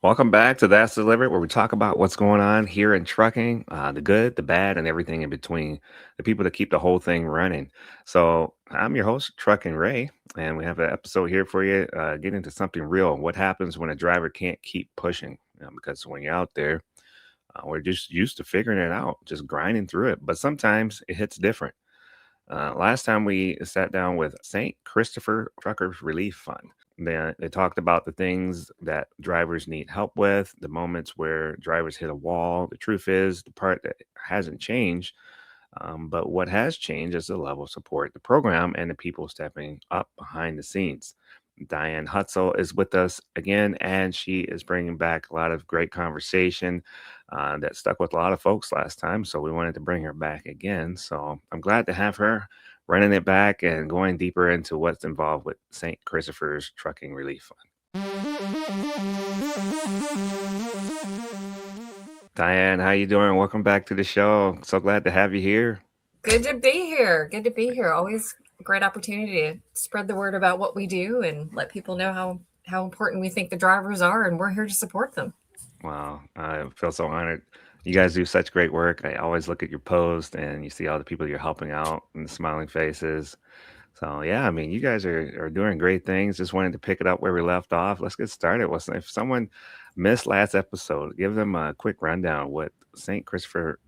Welcome back to That's Delivered, where we talk about what's going on here in trucking, the good, the bad, and everything in between. The people that keep the whole thing running. So I'm your host, Trucking Ray, and we have an episode here for you. Get into something real. What happens when a driver can't keep pushing? Because when you're out there, we're just used to figuring it out, just grinding through it. But sometimes it hits different. Last time we sat down with St. Christopher Truckers Relief Fund. They talked about the things that drivers need help with, the moments where drivers hit a wall. The truth is, the part that hasn't changed, but what has changed is the level of support, the program, and the people stepping up behind the scenes. Diane Hutsell is with us again, and she is bringing back a lot of great conversation that stuck with a lot of folks last time. So we wanted to bring her back again. So I'm glad to have her running it back and going deeper into what's involved with St. Christopher's Trucking Relief Fund. Diane, how you doing? Welcome back to the show. So glad to have you here. Good to be here. Good to be here. Always a great opportunity to spread the word about what we do and let people know how important we think the drivers are, and we're here to support them. Wow, I feel so honored. You guys do such great work. I always look at your post and you see all the people you're helping out and the smiling faces. So yeah, I mean, you guys are doing great things. Just wanted to pick it up where we left off. Let's get started. If someone missed last episode, give them a quick rundown. What St. Christopher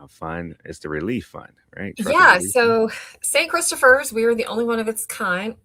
Fund is, the relief fund, right? Truckers Yeah, Relief Fund. so St. Christopher's, we are the only one of its kind,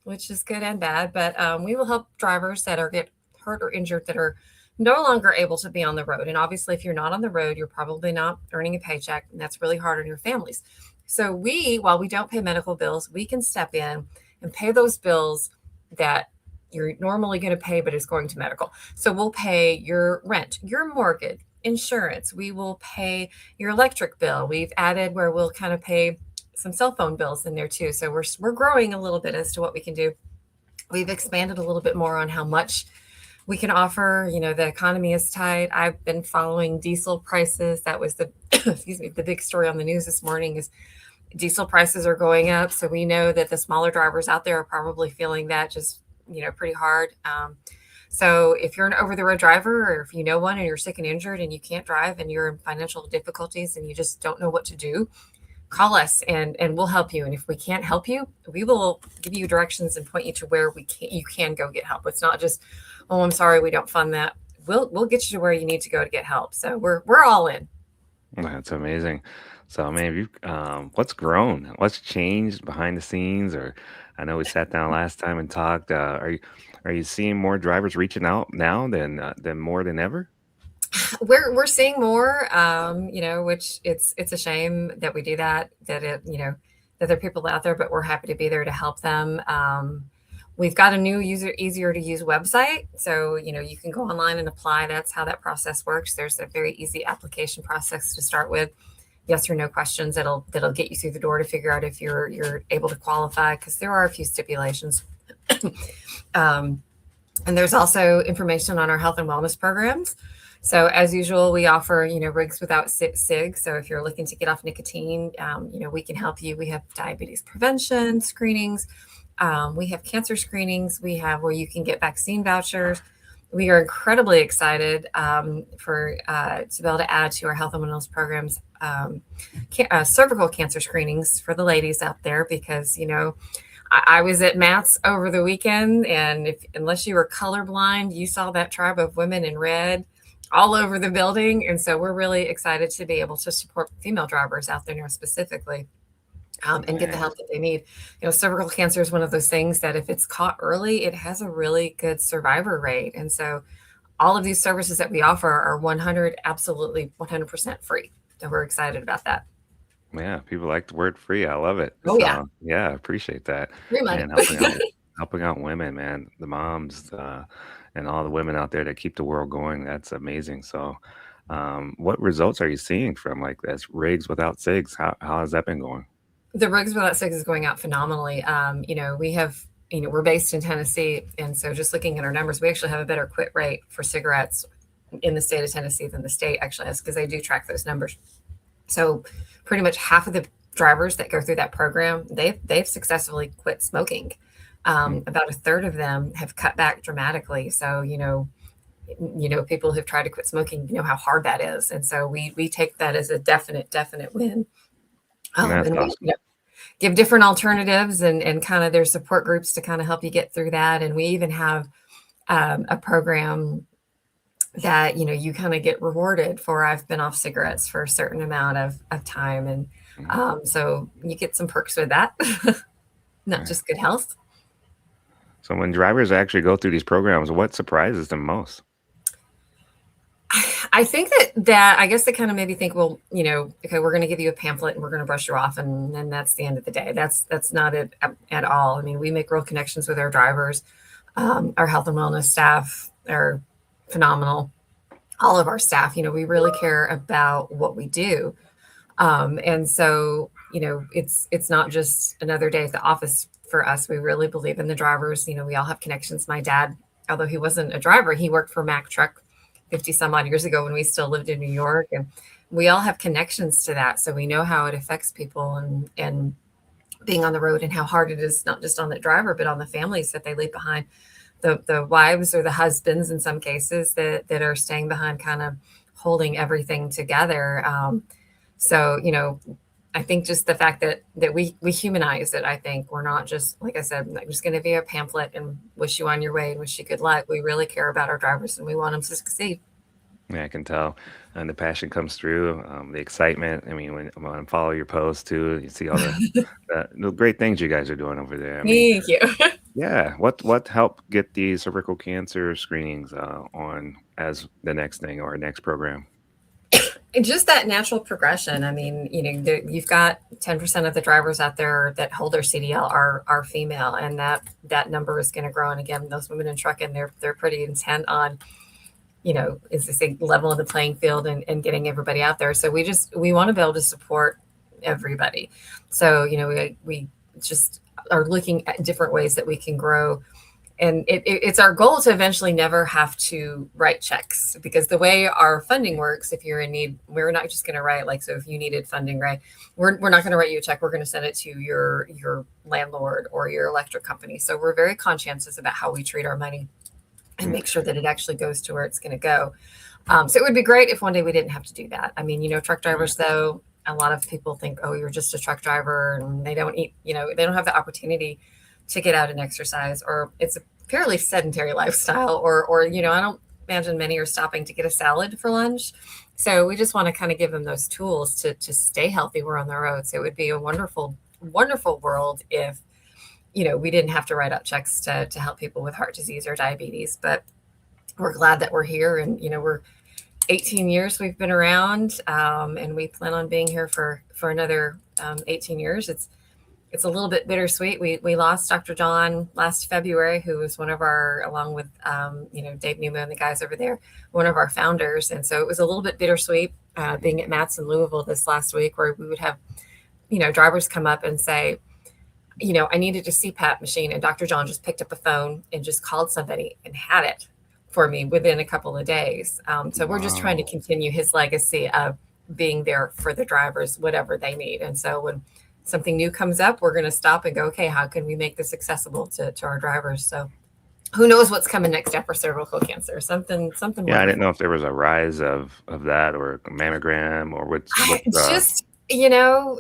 which is good and bad, but we will help drivers that are get hurt or injured that are no longer able to be on the road. And obviously, if you're not on the road, you're probably not earning a paycheck, and that's really hard on your families. So while we don't pay medical bills, we can step in and pay those bills that you're normally going to pay, but it's going to medical. So we'll pay your rent, your mortgage, insurance. We will pay your electric bill. We've added where we'll kind of pay some cell phone bills in there too. So we're growing a little bit as to what we can do. We've expanded a little bit more on how much we can offer. You know, the economy is tight. I've been following diesel prices. That was the excuse me, the big story on the news this morning is diesel prices are going up. So we know that the smaller drivers out there are probably feeling that just, pretty hard. So if you're an over the road driver, or if you know one and you're sick and injured and you can't drive and you're in financial difficulties and you just don't know what to do, call us and we'll help you. And if we can't help you, we will give you directions and point you to where you can go get help. It's not just, oh, I'm sorry, we don't fund that. We'll get you to where you need to go to get help. So we're all in. That's amazing. So, I mean, what's grown? What's changed behind the scenes? Or I know we sat down last time and talked. Are you seeing more drivers reaching out now than more than ever? We're seeing more, which it's a shame that we do that, that there are people out there, but we're happy to be there to help them. We've got a new easier to use website. So, you can go online and apply. That's how that process works. There's a very easy application process to start with. Yes or no questions that'll get you through the door to figure out if you're able to qualify, because there are a few stipulations. um, and there's also information on our health and wellness programs. So as usual, we offer, rigs without SIG. So if you're looking to get off nicotine, we can help you. We have diabetes prevention screenings. We have cancer screenings. We have where you can get vaccine vouchers. We are incredibly excited for to be able to add to our health and wellness programs cervical cancer screenings for the ladies out there, because, I was at Matt's over the weekend, and unless you were colorblind, you saw that tribe of women in red all over the building. And so we're really excited to be able to support female drivers out there now specifically, and get the help Nice. that they need. Cervical cancer is one of those things that if it's caught early, it has a really good survivor rate. And so all of these services that we offer are absolutely 100% free. So we're excited about that. Yeah, people like the word free. I love it. Oh yeah, So yeah, I appreciate that. free money. And helping out women, man, the moms, and all the women out there that keep the world going. That's amazing. So, what results are you seeing from like this rigs without SIGs? How has that been going? The Rugs Without Six is going out phenomenally. We have, we're based in Tennessee. And so just looking at our numbers, we actually have a better quit rate for cigarettes in the state of Tennessee than the state actually has, because they do track those numbers. So pretty much half of the drivers that go through that program, they've successfully quit smoking. Mm. About a third of them have cut back dramatically. So, People who've tried to quit smoking, how hard that is. And so we take that as a definite win. That's And we awesome. give different alternatives and kind of there's support groups to kind of help you get through that. And we even have a program that you kind of get rewarded for. I've been off cigarettes for a certain amount of time, and Mhm. so you get some perks with that. Not Yeah. just good health. So when drivers actually go through these programs, what surprises them most? I think that I guess they kind of maybe think, well, okay, we're going to give you a pamphlet and we're going to brush you off, and then that's the end of the day. That's not it at all. I mean, we make real connections with our drivers. Our health and wellness staff are phenomenal. All of our staff, we really care about what we do. And so, it's not just another day at the office for us. We really believe in the drivers. We all have connections. My dad, although he wasn't a driver, he worked for Mack Truck 50 some odd years ago when we still lived in New York. And we all have connections to that. So we know how it affects people and being on the road and how hard it is, not just on the driver, but on the families that they leave behind. The wives or the husbands in some cases that are staying behind, kind of holding everything together. So, I think just the fact that we humanize it. I think we're not just, like I said, not just going to be a pamphlet and wish you on your way and wish you good luck. We really care about our drivers and we want them to succeed. Yeah, I can tell, and the passion comes through, the excitement. I mean, when I follow your posts too, you see all the great things you guys are doing over there. I mean, Thank you. yeah. What helped get the cervical cancer screenings on as the next thing or next program? And just that natural progression. I mean, you've got 10% of the drivers out there that hold their CDL are female, and that number is going to grow. And again, those women in trucking, they're pretty intent on, is this a level of the playing field and getting everybody out there. So we want to be able to support everybody. So, we just are looking at different ways that we can grow. And it's our goal to eventually never have to write checks, because the way our funding works, if you're in need, we're not just going to write, like, so if you needed funding, right, we're not going to write you a check. We're going to send it to your landlord or your electric company. So we're very conscientious about how we treat our money and Mm. make sure that it actually goes to where it's going to go. So it would be great if one day we didn't have to do that. I mean, truck Right. drivers, though, a lot of people think, oh, you're just a truck driver, and they don't eat, they don't have the opportunity to get out and exercise, or it's a fairly sedentary lifestyle, or I don't imagine many are stopping to get a salad for lunch. So we just want to kind of give them those tools to stay healthy. We're on the road. So it would be a wonderful world if, we didn't have to write out checks to help people with heart disease or diabetes. But we're glad that we're here, and we're 18 years we've been around, and we plan on being here for another 18 years. It's a little bit bittersweet. We lost Dr. John last February, who was one of our, along with Dave Newman and the guys over there, one of our founders. And so it was a little bit bittersweet being at Matt's in Louisville this last week, where we would have drivers come up and say, I needed a CPAP machine, and Dr. John just picked up a phone and just called somebody and had it for me within a couple of days. So we're just trying to Wow. continue his legacy of being there for the drivers, whatever they need. And so when something new comes up, we're going to stop and go, okay, how can we make this accessible to our drivers? So who knows what's coming next after cervical cancer? Something Yeah, I didn't wonderful. know if there was a rise of that or a mammogram or what's Just yeah,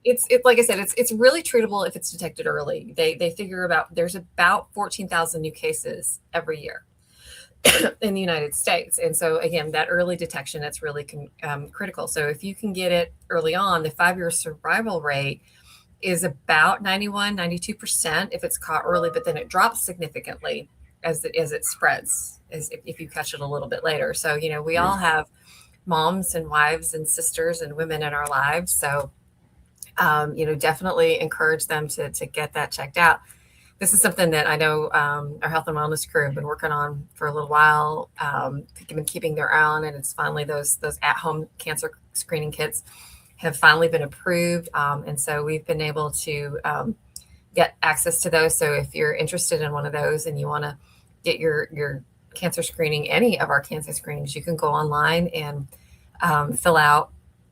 it's like I said, it's really treatable if it's detected early. They figure about there's about 14,000 new cases every year in the United States. And so again, that early detection, that's really critical. So if you can get it early on, the 5-year survival rate is about 91, 92% if it's caught early, but then it drops significantly as it spreads, as if you catch it a little bit later. So, we yeah. all have moms and wives and sisters and women in our lives. So, definitely encourage them to get that checked out. This is something that I know our health and wellness crew have been working on for a little while, been keeping their eye on, and it's finally those at-home cancer screening kits have finally been approved, and so we've been able to get access to those. So if you're interested in one of those and you want to get your cancer screening, any of our cancer screenings, you can go online and fill out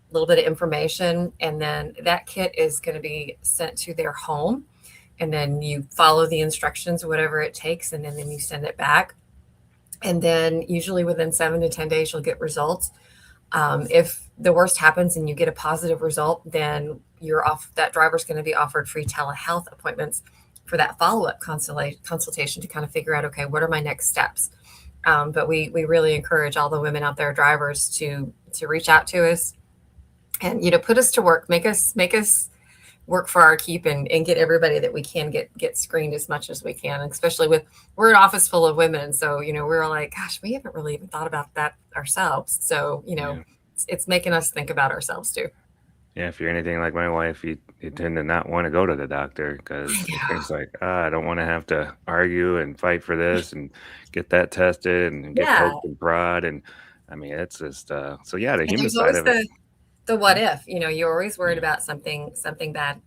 a little bit of information, and then that kit is going to be sent to their home, and then you follow the instructions, whatever it takes, and then you send it back. And then usually within 7 to 10 days, you'll get results. If the worst happens and you get a positive result, then that driver's going to be offered free telehealth appointments for that follow-up consultation to kind of figure out, okay, what are my next steps? But we really encourage all the women out there, drivers, to reach out to us and, put us to work, make us work for our keep, and get everybody that we can get screened as much as we can, especially we're an office full of women. So, we're like, gosh, we haven't really even thought about that ourselves. So, Yeah. it's making us think about ourselves too. Yeah, if you're anything like my wife, you tend to not want to go to the doctor because it's like, I don't want to have to argue and fight for this and get that tested and get Yeah. poked and prod. And I mean, it's just, so yeah, the And human there's side always of it. the what if, you're always worried Yeah. about something bad,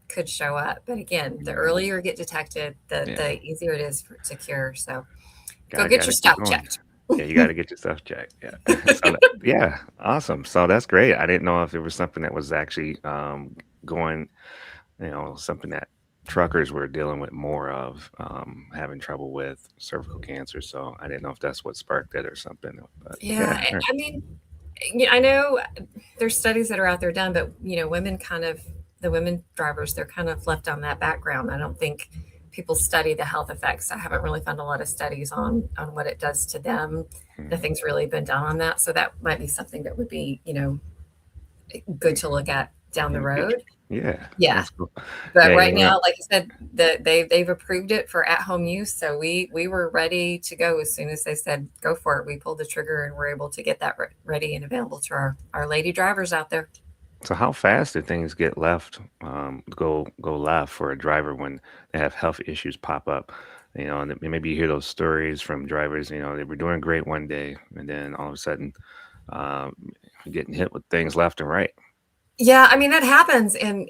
could show up. But again, the Yeah. earlier you get detected, Yeah. the easier it is to cure. So go get Gotta your keep stuff going. checked. Yeah, you gotta get your stuff checked. Yeah. So yeah, awesome. So that's great. I didn't know if it was something that was actually going, something that truckers were dealing with more of, having trouble with cervical cancer. So I didn't know if that's what sparked it or something. But Yeah, yeah, all right. I mean, I know there's studies that are out there done, but women the women drivers, they're kind of left on that background. I don't think people study the health effects. I haven't really found a lot of studies on what it does to them. Mhm. Nothing's really been done on that, so that might be something that would be good to look at down In the the road. future. Yeah, Yeah, that's cool. but Yeah, right now, like I said, they've approved it for at home use, so we were ready to go as soon as they said go for it. We pulled the trigger and we're able to get that ready and available to our lady drivers out there. So how fast do things get left, go left for a driver when they have health issues pop up? And then maybe you hear those stories from drivers. They were doing great one day, and then all of a sudden, um, getting hit with things left and right. Yeah, I mean that happens, and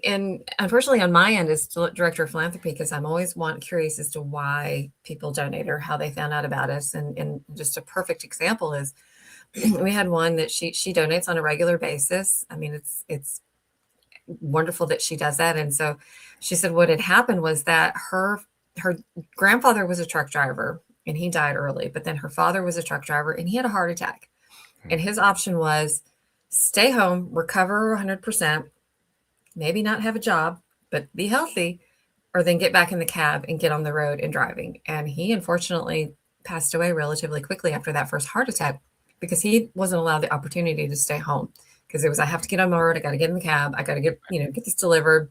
unfortunately on my end as director of philanthropy, because I'm always curious as to why people donate or how they found out about us. And just a perfect example is we had one that she donates on a regular basis. I mean, it's wonderful that she does that. And so she said what had happened was that her grandfather was a truck driver and he died early, but then her father was a truck driver and he had a heart attack. And his option was stay home, recover 100%, maybe not have a job, but be healthy, or then get back in the cab and get on the road and driving. And he unfortunately passed away relatively quickly after that first heart attack because he wasn't allowed the opportunity to stay home. Because it was, I have to get on the road, I got to get in the cab, I got to get this delivered.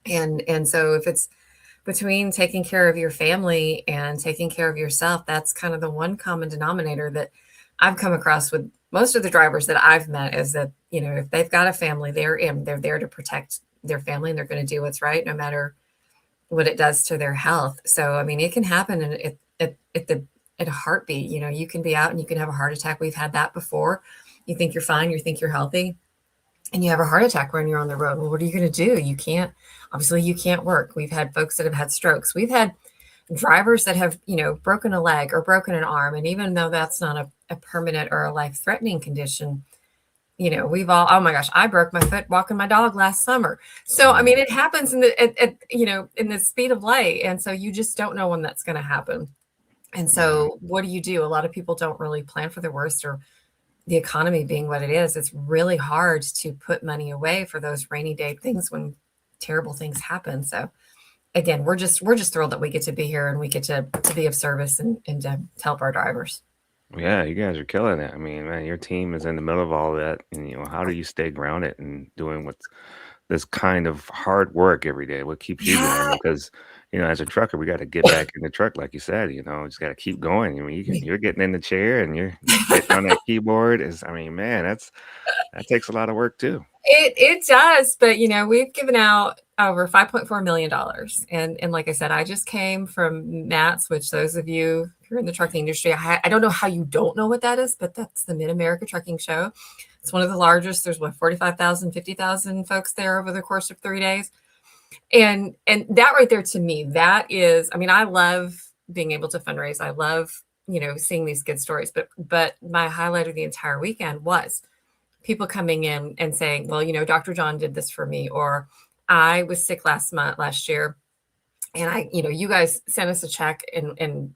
And so if it's between taking care of your family and taking care of yourself, that's kind of the one common denominator that I've come across with most of the drivers that I've met is that, if they've got a family, they're there to protect their family and they're going to do what's right no matter what it does to their health. So, I mean, it can happen at a heartbeat. You can be out and you can have a heart attack. We've had that before. You think you're fine, you think you're healthy, and you have a heart attack when you're on the road. Well, what are you going to do? Obviously, you can't work. We've had folks that have had strokes. We've had drivers that have, broken a leg or broken an arm. And even though that's not a permanent or a life threatening condition, we've all, oh my gosh, I broke my foot walking my dog last summer. So, I Mm. mean, it happens in the speed of light. And so you just don't know when that's going to happen. And Yeah. so what do? A lot of people don't really plan for the worst, or the economy being what it is, it's really hard to put money away for those rainy day things when terrible things happen. So again, we're just thrilled that we get to be here and we get to be of service and to help our drivers. Yeah, you guys are killing it. I mean, man, your team is in the middle of all that, and how do you stay grounded and doing what's this kind of hard work every day? What keeps you going? Yeah. Because as a trucker, we got to get back in the truck, like you said. Just got to keep going. I mean, you're getting in the chair and you're hitting on that keyboard. I mean, man, that takes a lot of work too. It does, but we've given out over $5.4 million, and like I said, I just came from MATS, which those of you who are in the trucking industry, I don't know how you don't know what that is, but that's the Mid America Trucking Show. It's one of the largest. There's what 45,000, 50,000 folks there over the course of 3 days, and that right there to me, that is, I mean, I love being able to fundraise. I love seeing these good stories, but my highlight of the entire weekend was people coming in and saying, well, Dr. John did this for me, or I was sick last year, and you guys sent us a check, and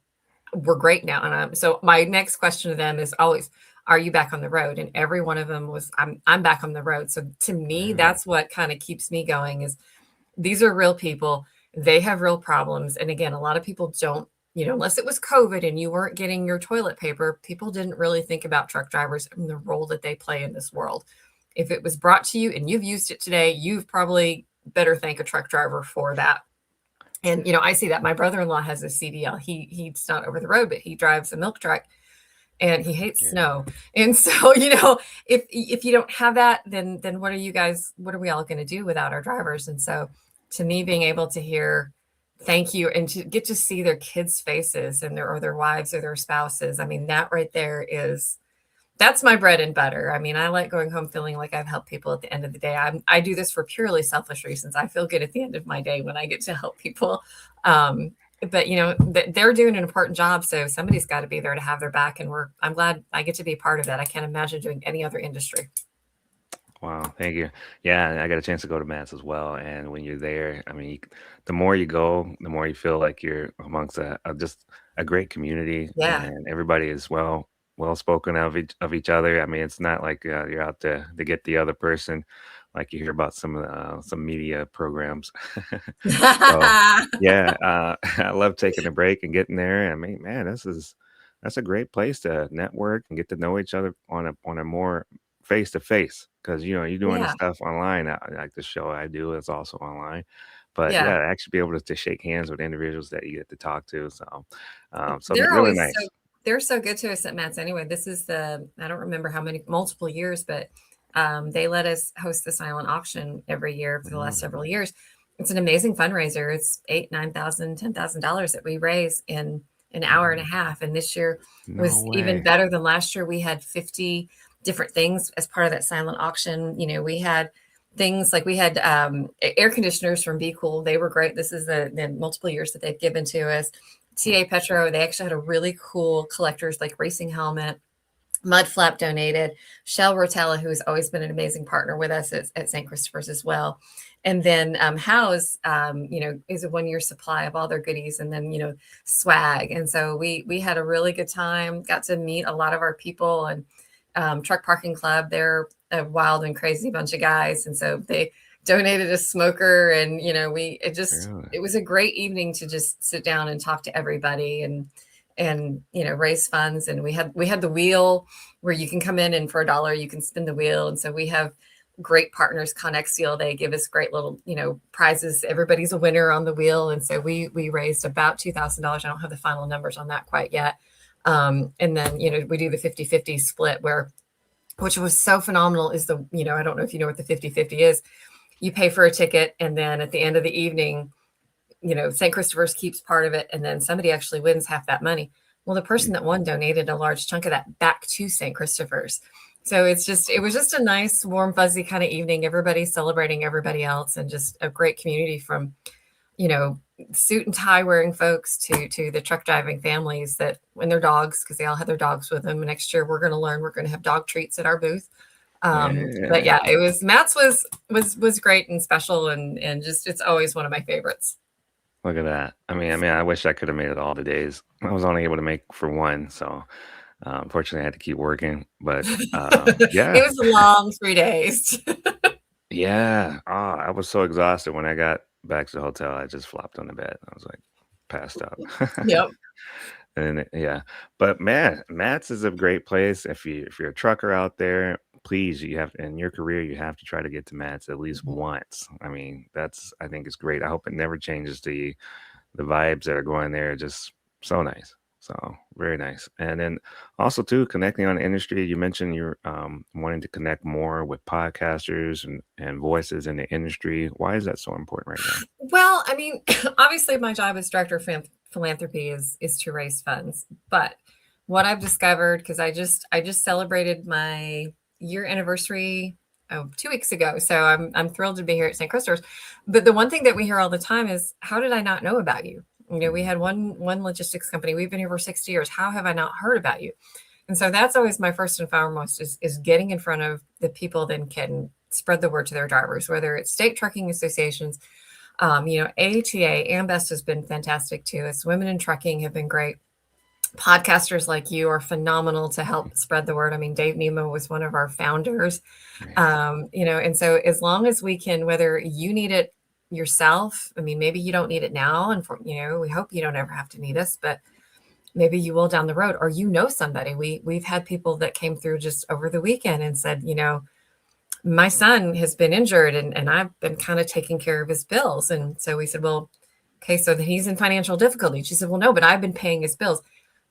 we're great now. And so my next question to them is always, are you back on the road? And every one of them was, I'm back on the road. So to me, Really? that's what kind of keeps me going is these are real people. They have real problems. And again, a lot of people don't, unless it was COVID and you weren't getting your toilet paper, people didn't really think about truck drivers and the role that they play in this world. If it was brought to you and you've used it today, you've probably better thank a truck driver for that. And I see that my brother-in-law has a CDL. He's not over the road, but he drives a milk truck and he hates Yeah. snow. And so, if you don't have that, then what are we all going to do without our drivers? And so to me, being able to hear thank you and to get to see their kids' faces and their wives or their spouses, I mean, that right there that's my bread and butter. I mean, I like going home feeling like I've helped people at the end of the day. I do this for purely selfish reasons. I feel good at the end of my day when I get to help people. Um, but they're doing an important job, so somebody's got to be there to have their back. And I'm glad I get to be a part of that. I can't imagine doing any other industry. Wow, thank you. Yeah, I got a chance to go to Matt's as well, and when you're there, I mean, the more you go, the more you feel like you're amongst just a great community, Yeah. and everybody is well spoken of each other. I mean, it's not like you're out to get the other person, like you hear about some media programs. So yeah, I love taking a break and getting there. I mean, man, that's a great place to network and get to know each other on a more face to face because you're doing this Yeah. stuff online. Like the show I do is also online, but Yeah. yeah, actually be able to shake hands with individuals that you get to talk to. So, They're really always so nice. they're so good to us at Matt's anyway. This is I don't remember how many multiple years, but they let us host the silent auction every year for the last Really? several years. It's an amazing fundraiser. It's 8, 9,000, $10,000 that we raise in an hour and a Mm, half. And this year no was even way. better than last year. We had 50 different things as part of that silent auction. We had things like we had air conditioners from Be Cool. They were great. This is the multiple years that they've given to us. TA Petro, they actually had a really cool collector's like racing helmet. Mud Flap donated. Shell Rotella, who has always been an amazing partner with us at St. Christopher's as well. And then House, is a 1 year supply of all their goodies, and then swag. And so we had a really good time. Got to meet a lot of our people and Truck Parking Club. They're a wild and crazy bunch of guys, and so they donated a smoker, and Really? it was a great evening to just sit down and talk to everybody and raise funds. And we had the wheel where you can come in and for $1 you can spin the wheel. And so we have great partners, Connexial. They give us great little prizes. Everybody's a winner on the wheel. And so we raised about $2,000. I don't have the final numbers on that quite yet. And then we do the 50-50 split, which was so phenomenal, is I don't know if you know what the 50-50 is. You pay for a ticket, and then at the end of the evening, St. Christopher's keeps part of it, and then somebody actually wins half that money. Well, the person that won donated a large chunk of that back to St. Christopher's. So it was just a nice, warm, fuzzy kind of evening. Everybody celebrating everybody else, and just a great community from, you know, suit and tie wearing folks to the truck driving families that when their dogs, because they all had their dogs with them. Next year, we're going to learn. We're going to have dog treats at our booth. But Yeah. yeah, it was Matt's was great and special, and just it's always one of my favorites. Look at that. I mean, I wish I could have made it all the days. I was only able to make for one, so unfortunately, I had to keep working. But It yeah, was a long 3 days. yeah. I was so exhausted when I got back to the hotel. I just flopped on the bed. I was like passed out. Yep. And yeah, but man, Matt's is a great place. If you're a trucker out there, please, you have in your career, you have to try to get to Matt's at least once. I mean, I think it's great. I hope it never changes. The vibes that are going there are just so nice. So very nice. And then also too, connecting on the industry. You mentioned you're wanting to connect more with podcasters and voices in the industry. Why is that so important right now? Well, I mean, obviously my job as director of philanthropy is to raise funds. But what I've discovered, because I just celebrated my year anniversary 2 weeks ago. So I'm thrilled to be here at St. Christopher's. But the one thing that we hear all the time is, how did I not know about you? We Mhm. had one logistics company. We've been here for 60 years. How have I not heard about you? And so that's always my first and foremost is getting in front of the people that can spread the word to their drivers, whether it's state trucking associations, ATA, AMBEST has been fantastic too. Us Women in Trucking have been great. Podcasters like you are phenomenal to help spread the word. I mean, Dave Nemo was one of our founders. Yeah. And so as long as we can, whether you need it yourself, I mean, maybe you don't need it now, and we hope you don't ever have to need us, but maybe you will down the road, or somebody. We've had people that came through just over the weekend and said, my son has been injured, and I've been kind of taking care of his bills. And so we said, well, okay, so that he's in financial difficulty. She said, well, no, but I've been paying his bills.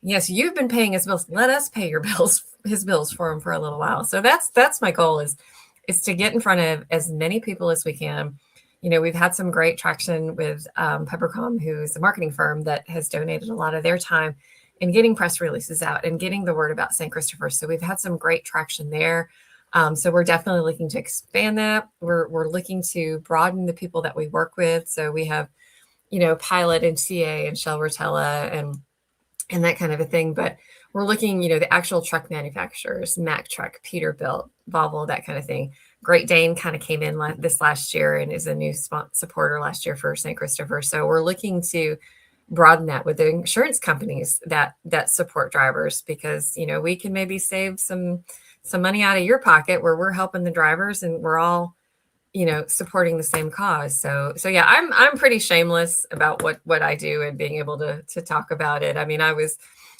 Yes, you've been paying his bills. Let us pay your bills, his bills for him for a little while. So that's my goal is to get in front of as many people as we can. We've had some great traction with Peppercom, who's a marketing firm that has donated a lot of their time in getting press releases out and getting the word about St. Christopher. So we've had some great traction there. So we're definitely looking to expand that. We're looking to broaden the people that we work with. So we have, Pilot and CA and Shell Rotella and that kind of a thing. But we're looking, the actual truck manufacturers, Mack Truck, Peterbilt, Volvo, that kind of thing. Great Dane kind of came in this last year and is a new supporter last year for St. Christopher. So we're looking to broaden that with the insurance companies that support drivers, because we can maybe save some money out of your pocket where we're helping the drivers, and we're all supporting the same cause. So yeah, I'm pretty shameless about what I do and being able to talk about it. I mean, I was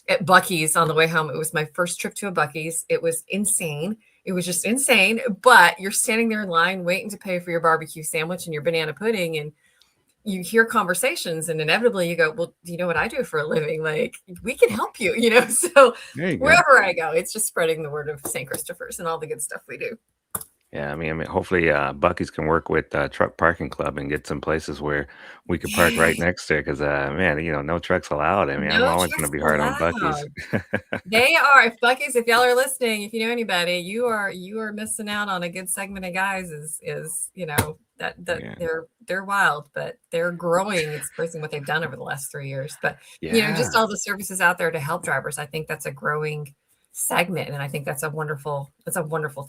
at Buc-ee's on the way home. It was my first trip to a Buc-ee's. It was insane. It was just insane. But you're standing there in line waiting to pay for your barbecue sandwich and your banana pudding, and you hear conversations, and inevitably you go, well, do you know what I do for a living? Like, we can help you, So There you go. wherever I go, it's just spreading the word of St. Christopher's and all the good stuff we do. Yeah, I mean, hopefully, Bucky's can work with Truck Parking Club and get some places where we could park right Yes. next to it. Because, man, no trucks allowed. I mean, I'm No always trucks gonna be hard on Bucky's. allowed. They are, if Buc-ee's, if y'all are listening, if you know anybody, you are missing out on a good segment of guys. Is that Yeah, they're wild, but they're growing. It's crazy what they've done over the last 3 years. But just yeah, all the services out there to help drivers, I think that's a growing segment, and I think that's a wonderful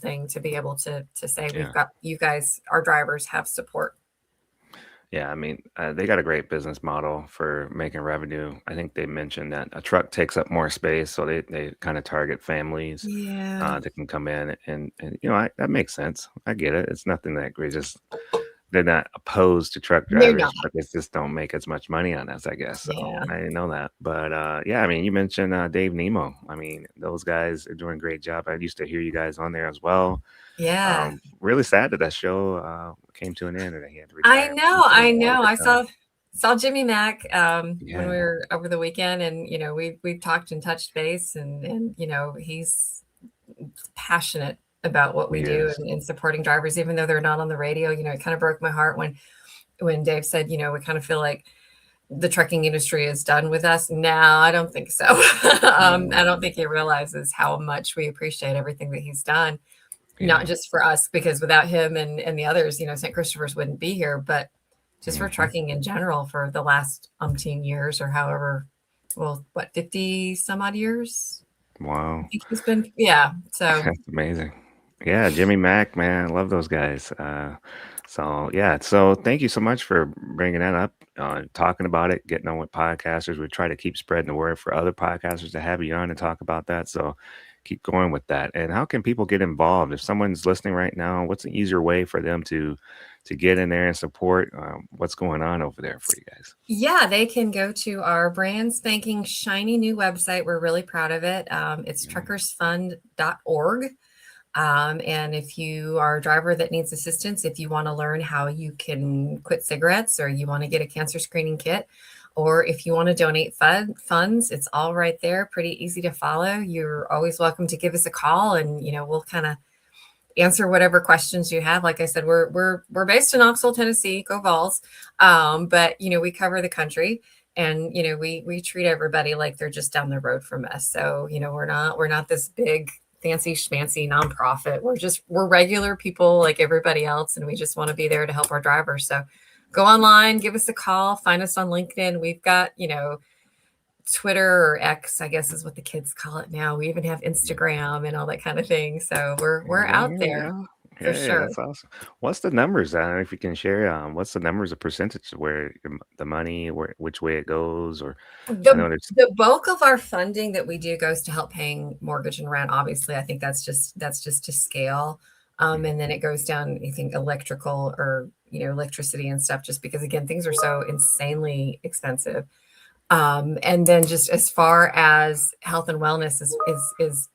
thing to be able to say we've yeah. got you guys, our drivers have support. Yeah, I mean, they got a great business model for making revenue. I think they mentioned that a truck takes up more space, so they kind of target families Yeah, that can come in, and that makes sense. I get it. It's nothing that we just they're not opposed to truck they're not. drivers, but they just don't make as much money on us, I guess. So Yeah, I didn't know that, but yeah, I mean, you mentioned Dave Nemo. I mean, those guys are doing a great job. I used to hear you guys on there as well. yeah. Really sad that that show came to an end and that he had to retire. He put in I a lot of know. good I time. saw Jimmy Mack when we Yeah, were over the weekend, and we've talked and touched base, and he's passionate about what he we do is. and supporting drivers, even though they're not on the radio. It kind of broke my heart when Dave said, we kind of feel like the trucking industry is done with us. No, I don't think so. No, I don't think he realizes how much we appreciate everything that he's done, not yeah. just for us, because without him and the others, St. Christopher's wouldn't be here, but just for Hmm. trucking in general for the last umpteen years, or however, well, what, 50 some odd years? I Wow. think he's been, yeah. So That's amazing. Yeah, Jimmy Mack, man, I love those guys. So yeah, so thank you so much for bringing that up, talking about it, getting on with podcasters. We try to keep spreading the word for other podcasters to have you on and talk about that. So keep going with that. And how can people get involved? If someone's listening right now, what's an easier way for them to get in there and support what's going on over there for you guys? yeah, they can go to our brand spanking shiny new website. We're really proud of it. It's Yeah. truckersfund.org. And if you are a driver that needs assistance, if you want to learn how you can quit cigarettes, or you want to get a cancer screening kit, or if you want to donate funds, it's all right there. Pretty easy to follow. You're always welcome to give us a call, and we'll kind of answer whatever questions you have. Like I said, we're based in Knoxville, Tennessee, go Vols. But we cover the country, and we treat everybody like they're just down the road from us. So we're not this big fancy schmancy nonprofit. We're regular people like everybody else, and we just want to be there to help our drivers. So go online, give us a call, find us on LinkedIn. We've got Twitter, or X, I guess is what the kids call it now. We even have Instagram and all that kind of thing. So we're Yeah, out there we there. go. for Yeah, yeah, sure. that's awesome. What's the numbers? I don't know if you can share. What's the numbers of percentage where the money, where which way it goes, or I know The there's. the bulk of our funding that we do goes to help paying mortgage and rent. Obviously, I think that's just to scale. Mhm. And then it goes down, I think, electrical or electricity and stuff, just because again things are so insanely expensive. And then just as far as health and wellness is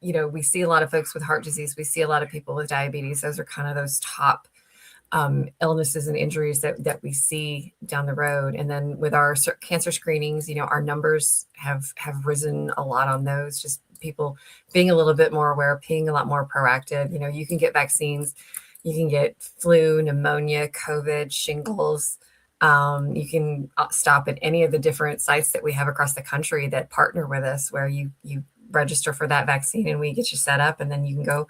we see a lot of folks with heart disease. We see a lot of people with diabetes. Those are kind of those top illnesses and injuries that we see down the road. And then with our cancer screenings, our numbers have risen a lot on those. Just people being a little bit more aware, being a lot more proactive. You can get vaccines, you can get flu, pneumonia, COVID, shingles. You can stop at any of the different sites that we have across the country that partner with us, where you register for that vaccine and we get you set up, and then you can go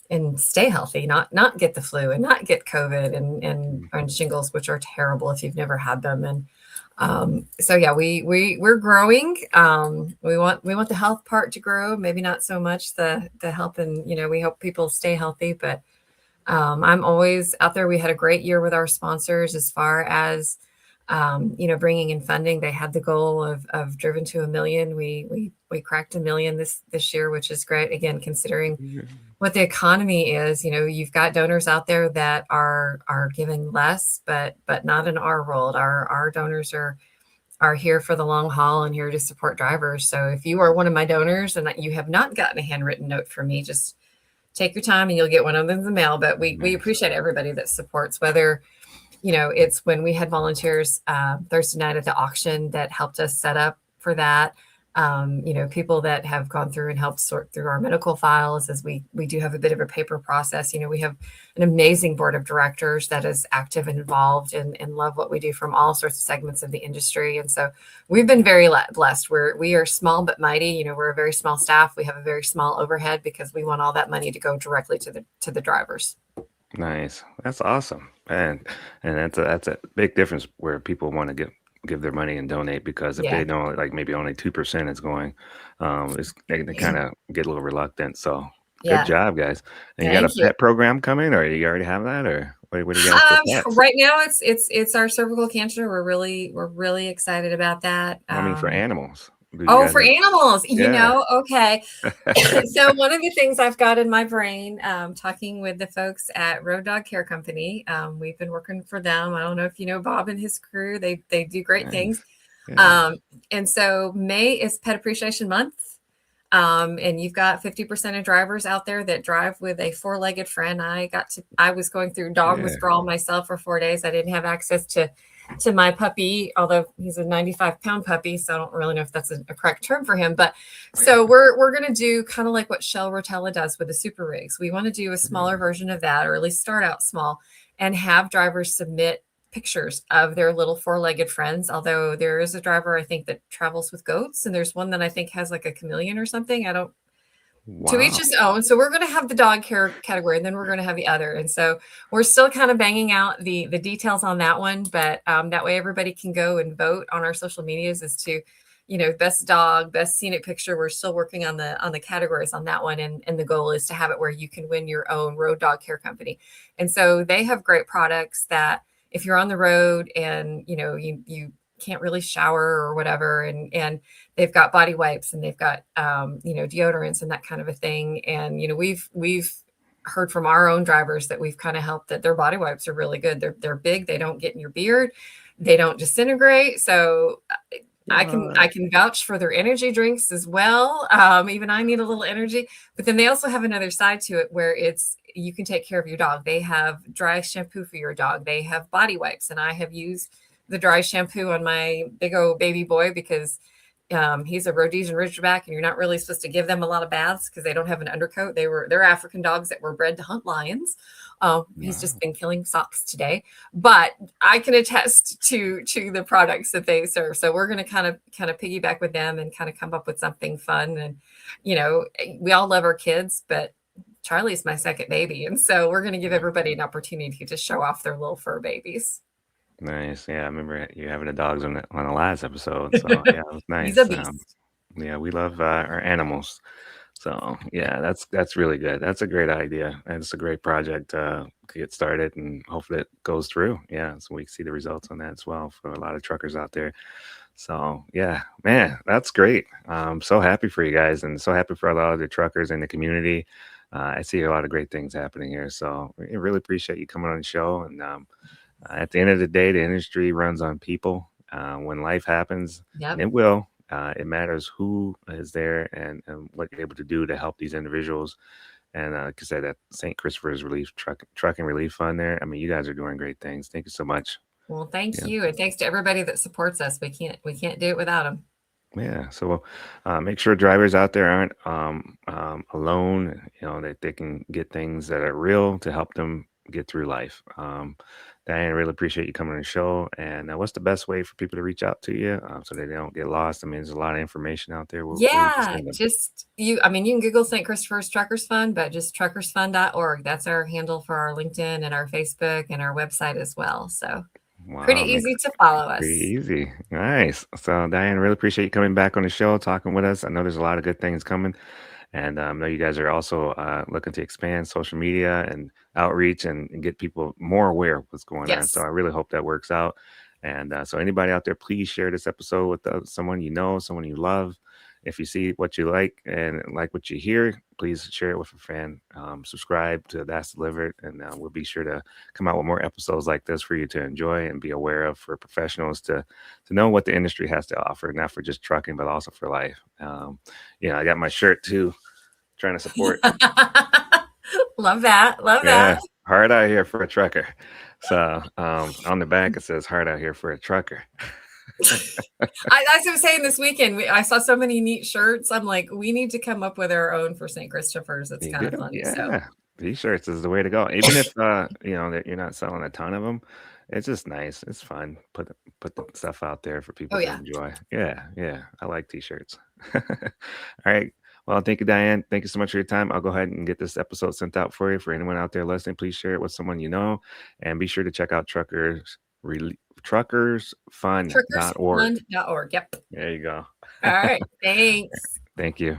and stay healthy, not get the flu and not get COVID and shingles, which are terrible if you've never had them. And so yeah, we're growing. We want the health part to grow, maybe not so much the health, and we hope people stay healthy. But I'm always out there. We had a great year with our sponsors as far as bringing in funding. They had the goal of driven to 1 million. We cracked 1 million this year, which is great. Again, considering Yeah. what the economy is, you've got donors out there that are giving less, but not in our world. Our donors are here for the long haul and here to support drivers. So if you are one of my donors and that you have not gotten a handwritten note from me, just take your time and you'll get one of them in the mail. But we Nice. appreciate everybody that supports, whether it's when we had volunteers Thursday night at the auction that helped us set up for that. People that have gone through and helped sort through our medical files, as we do have a bit of a paper process. We have an amazing board of directors that is active and involved and love what we do from all sorts of segments of the industry. And so we've been very blessed. We are small but mighty. We're a very small staff. We have a very small overhead because we want all that money to go directly to the drivers. Nice. That's awesome. And that's a big difference where people want to give their money and donate, because if Yeah. they know like maybe only 2% is going, they kind of get a little reluctant. So good Yeah. job, guys. And you got a Thank you. pet program coming, or you already have that, or what do you guys for pets? Right now it's our cervical cancer. We're really excited about that. I mean, for animals, do you Oh, guys for have? animals, Yeah. okay. So one of the things I've got in my brain, talking with the folks at Road Dog Care Company, we've been working for them. I don't know if you know Bob and his crew. They do great things. Nice. Yeah. Um, and so May is Pet Appreciation Month. And you've got 50% of drivers out there that drive with a four-legged friend. I was going through dog Yeah. withdrawal myself for 4 days. I didn't have access to my puppy, although he's a 95-pound puppy, so I don't really know if that's a correct term for him. But so we're going to do kind of like what Shell Rotella does with the super rigs. We want to do a smaller Mm. version of that, or at least start out small, and have drivers submit pictures of their little four-legged friends. Although there is a driver I think that travels with goats, and there's one that I think has like a chameleon or something. I don't To each Wow. his own. So we're going to have the dog care category, and then we're going to have the other. And so we're still kind of banging out the details on that one, but that way everybody can go and vote on our social medias as to, best dog, best scenic picture. We're still working on the categories on that one, and the goal is to have it where you can win your own Road Dog Care Company. And so they have great products that if you're on the road and you can't really shower or whatever, and they've got body wipes and they've got deodorants and that kind of a thing. And we've heard from our own drivers that we've kind of helped, that their body wipes are really good. They're big, they don't get in your beard, they don't disintegrate. So I can vouch for their energy drinks as well. Even I need a little energy, but then they also have another side to it where it's you can take care of your dog. They have dry shampoo for your dog. They have body wipes, and I have used the dry shampoo on my big old baby boy because he's a Rhodesian Ridgeback, and you're not really supposed to give them a lot of baths because they don't have an undercoat. They're African dogs that were bred to hunt lions. He's just Wow. been killing socks today, but I can attest to the products that they serve. So we're going to kind of piggyback with them and kind of come up with something fun. And we all love our kids, but Charlie's my second baby, and so we're going to give everybody an opportunity to show off their little fur babies. Nice. Yeah, I remember you having the dogs on the last episode. So yeah, it was He's a nice. beast. Yeah, we love our animals. So yeah, that's really good. That's a great idea, and it's a great project to get started, and hopefully it goes through. Yeah, so we can see the results on that as well for a lot of truckers out there. So yeah, man, that's great. I'm so happy for you guys, and so happy for a lot of the truckers in the community. I see a lot of great things happening here, so I really appreciate you coming on the show. And at the end of the day, the industry runs on people. When life happens, and Yep. it will, it matters who is there and what you're able to do to help these individuals. And like I said, that St. Christopher's Relief Trucking Relief Fund there. I mean, you guys are doing great things. Thank you so much. Well, thank Yeah. you, and thanks to everybody that supports us. We can't do it without them. Yeah. So make sure drivers out there aren't alone, that they can get things that are real to help them get through life. Diane, really appreciate you coming on the show. And what's the best way for people to reach out to you so that they don't get lost? I mean, there's a lot of information out there. Where would you Yeah, send them? just I mean, you can Google St. Christopher's Truckers Fund, but just truckersfund.org. That's our handle for our LinkedIn and our Facebook and our website as well. So pretty Wow, makes easy it to follow pretty us. easy. Nice. So, Diane, really appreciate you coming back on the show, talking with us. I know there's a lot of good things coming. And I know you guys are also looking to expand social media and outreach and get people more aware of what's going on. So Yes. I really hope that works out. And so anybody out there, please share this episode with someone you know, someone you love. If you see what you like and like what you hear, please share it with a friend. Subscribe to That's Delivered, and we'll be sure to come out with more episodes like this for you to enjoy and be aware of, for professionals to know what the industry has to offer, not for just trucking, but also for life. I got my shirt too, trying to support. Love that. Love Yeah, that. hard out here for a trucker. So on the back it says hard out here for a trucker. As I was saying this weekend, I saw so many neat shirts. I'm like, we need to come up with our own for St. Christopher's. It's You kind do? of funny. So, Yeah. T-shirts is the way to go. Even if that you're not selling a ton of them, it's just nice. It's fun. Put the stuff out there for oh people to yeah. enjoy. Yeah, yeah. I like t-shirts. All right. Well, thank you, Diane. Thank you so much for your time. I'll go ahead and get this episode sent out for you. For anyone out there listening, please share it with someone you know, and be sure to check out truckersfund.org. Truckersfund.org. Yep. There you go. All right. Thanks. Thank you.